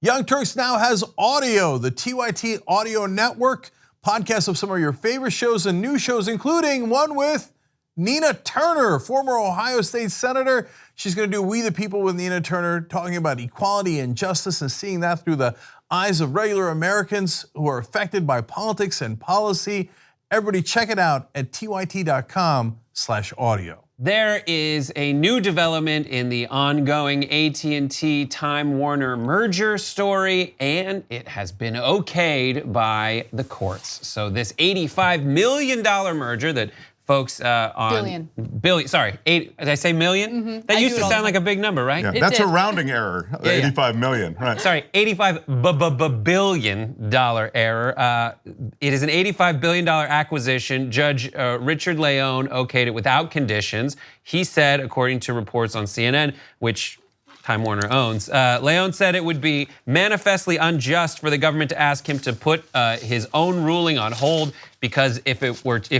Young Turks now has audio, the TYT Audio Network, podcasts of some of your favorite shows and new shows, including one with Nina Turner, former Ohio State Senator. She's going to do We the People with Nina Turner, talking about equality and justice and seeing that through the eyes of regular Americans who are affected by politics and policy. Everybody check it out at tyt.com/audio. There is a new development in the ongoing AT&T Time Warner merger story, and it has been okayed by the courts. So this $85 million merger that folks Billion. Did I say million? Mm-hmm. That used to sound like a big number, right? Yeah, that's a rounding error, 85 million, right? Sorry, $85 billion error. It is an $85 billion acquisition. Judge Richard Leon okayed it without conditions. He said, according to reports on CNN, which Time Warner owns, Leon said it would be manifestly unjust for the government to ask him to put his own ruling on hold, because if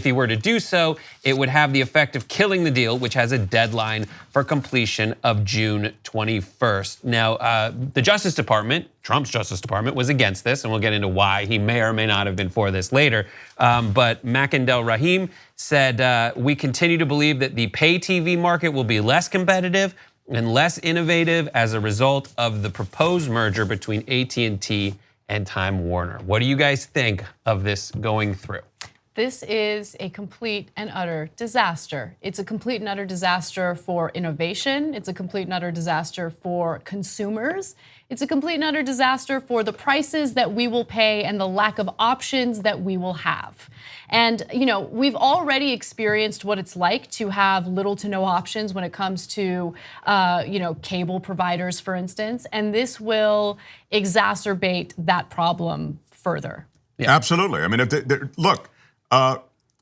he were to do so, it would have the effect of killing the deal, which has a deadline for completion of June 21st. Now, the Justice Department, Trump's Justice Department, was against this, and we'll get into why he may or may not have been for this later. But Makindel Rahim said, we continue to believe that the pay TV market will be less competitive and less innovative as a result of the proposed merger between AT&T and Time Warner. What do you guys think of this going through? This is a complete and utter disaster. It's a complete and utter disaster for innovation. It's a complete and utter disaster for consumers. It's a complete and utter disaster for the prices that we will pay and the lack of options that we will have. And we've already experienced what it's like to have little to no options when it comes to cable providers, for instance, and this will exacerbate that problem further. Yeah. Absolutely. I mean, look,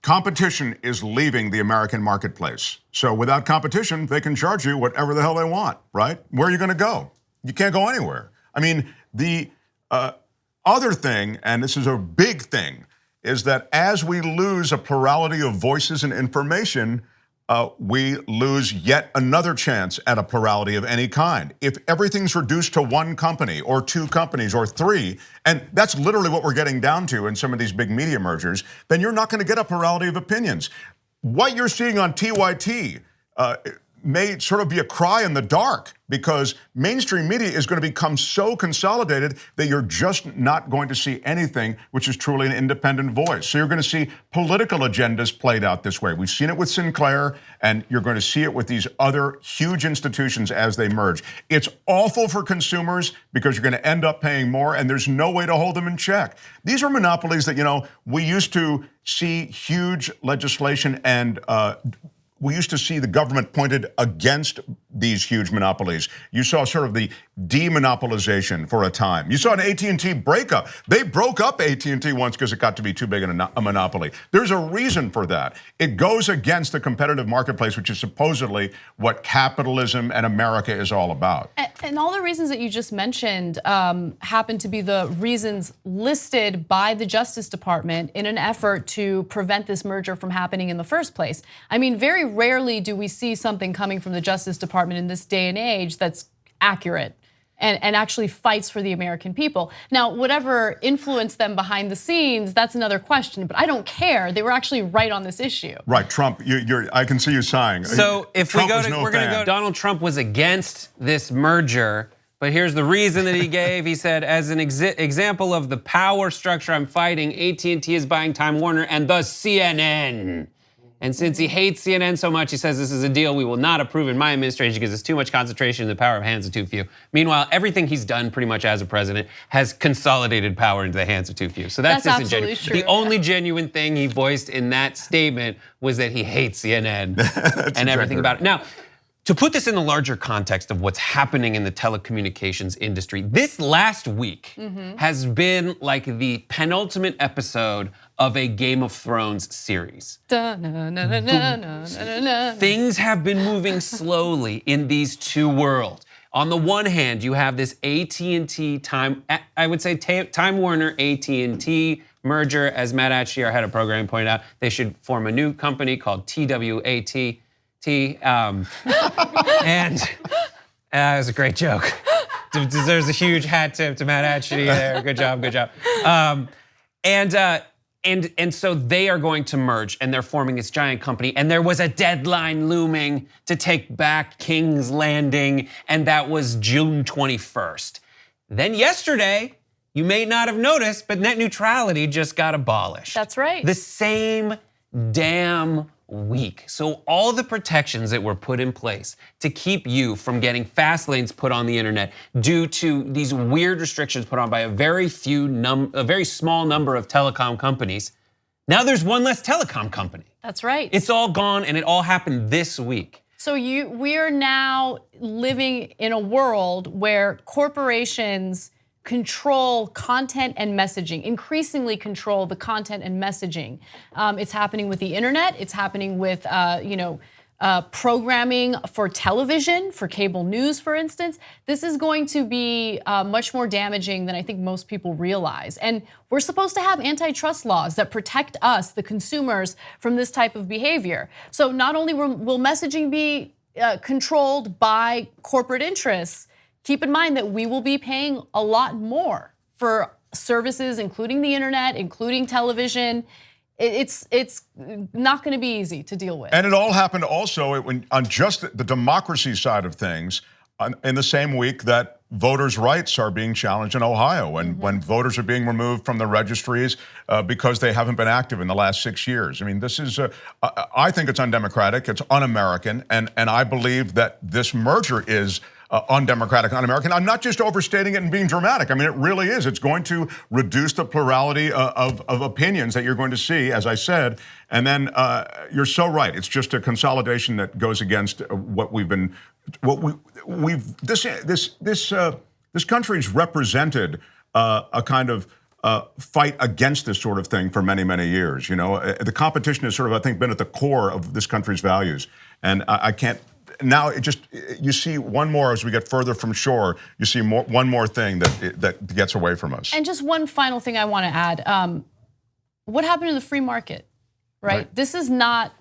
competition is leaving the American marketplace. So without competition, they can charge you whatever the hell they want, right? Where are you going to go? You can't go anywhere. I mean, the other thing, and this is a big thing, is that as we lose a plurality of voices and information, we lose yet another chance at a plurality of any kind. If everything's reduced to one company or two companies or three, and that's literally what we're getting down to in some of these big media mergers, then you're not going to get a plurality of opinions. What you're seeing on TYT may sort of be a cry in the dark, because mainstream media is going to become so consolidated that you're just not going to see anything which is truly an independent voice. So you're going to see political agendas played out this way. We've seen it with Sinclair, and you're going to see it with these other huge institutions as they merge. It's awful for consumers because you're going to end up paying more, and there's no way to hold them in check. These are monopolies that, we used to see huge legislation and we used to see the government pointed against these huge monopolies. You saw sort of the demonopolization for a time. You saw an AT&T breakup. They broke up AT&T once because it got to be too big a monopoly. There's a reason for that. It goes against the competitive marketplace, which is supposedly what capitalism and America is all about. And all the reasons that you just mentioned happen to be the reasons listed by the Justice Department in an effort to prevent this merger from happening in the first place. I mean, very rarely do we see something coming from the Justice Department in this day and age that's accurate and actually fights for the American people. Now, whatever influenced them behind the scenes, that's another question, but I don't care. They were actually right on this issue. Right, Trump, I can see you sighing. So if Trump we're gonna go, Donald Trump was against this merger, but here's the reason that he gave. He said, as an example of the power structure I'm fighting, AT&T is buying Time Warner and thus CNN. And since he hates CNN so much, he says this is a deal we will not approve in my administration because it's too much concentration in the power of hands of too few. Meanwhile, everything he's done pretty much as a president has consolidated power into the hands of too few. So that's disingenuous. True. The only genuine thing he voiced in that statement was that he hates CNN and everything about it. Now, to put this in the larger context of what's happening in the telecommunications industry, this last week has been like the penultimate episode of a Game of Thrones series. Things have been moving slowly in these two worlds. On the one hand, you have this AT&T Time Warner AT&T merger, as Matt Atchie, our head of programming, pointed out. They should form a new company called TWAT. And it was a great joke. deserves a huge hat tip to Matt Atchity there. Good job, good job. And so they are going to merge, and they're forming this giant company. And there was a deadline looming to take back King's Landing, and that was June 21st. Then yesterday, you may not have noticed, but net neutrality just got abolished. That's right. The same damn week. So all the protections that were put in place to keep you from getting fast lanes put on the internet due to these weird restrictions put on by a very small number of telecom companies. Now there's one less telecom company. That's right. It's all gone, and it all happened this week. So we are now living in a world where corporations control content and messaging, increasingly control the content and messaging. It's happening with the internet. It's happening with programming for television, for cable news, for instance. This is going to be much more damaging than I think most people realize. And we're supposed to have antitrust laws that protect us, the consumers, from this type of behavior. So not only will messaging be controlled by corporate interests, keep in mind that we will be paying a lot more for services, including the internet, including television. It's not going to be easy to deal with. And it all happened also on just the democracy side of things in the same week that voters' rights are being challenged in Ohio, and when voters are being removed from the registries because they haven't been active in the last 6 years. I mean, this is, I think it's undemocratic, it's un-American, and I believe that this merger is undemocratic, un-American. I'm not just overstating it and being dramatic. I mean, it really is. It's going to reduce the plurality of opinions that you're going to see, as I said. And then you're so right. It's just a consolidation that goes against what this country's represented a kind of fight against this sort of thing for many, many years. You know, the competition has sort of, I think, been at the core of this country's values. And I can't. Now you see one more as we get further from shore. You see one more thing that gets away from us. And just one final thing I want to add: what happened to the free market? Right? This is not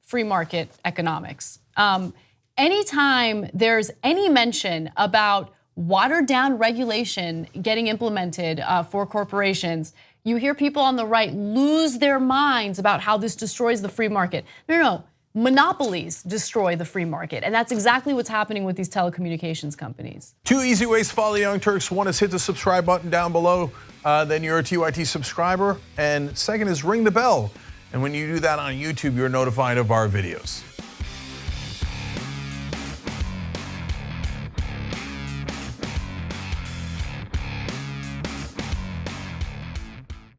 free market economics. Anytime there's any mention about watered down regulation getting implemented for corporations, you hear people on the right lose their minds about how this destroys the free market. No. Monopolies destroy the free market, and that's exactly what's happening with these telecommunications companies. 2 easy ways to follow the Young Turks. One is hit the subscribe button down below, then you're a TYT subscriber. And second is ring the bell. And when you do that on YouTube, you're notified of our videos.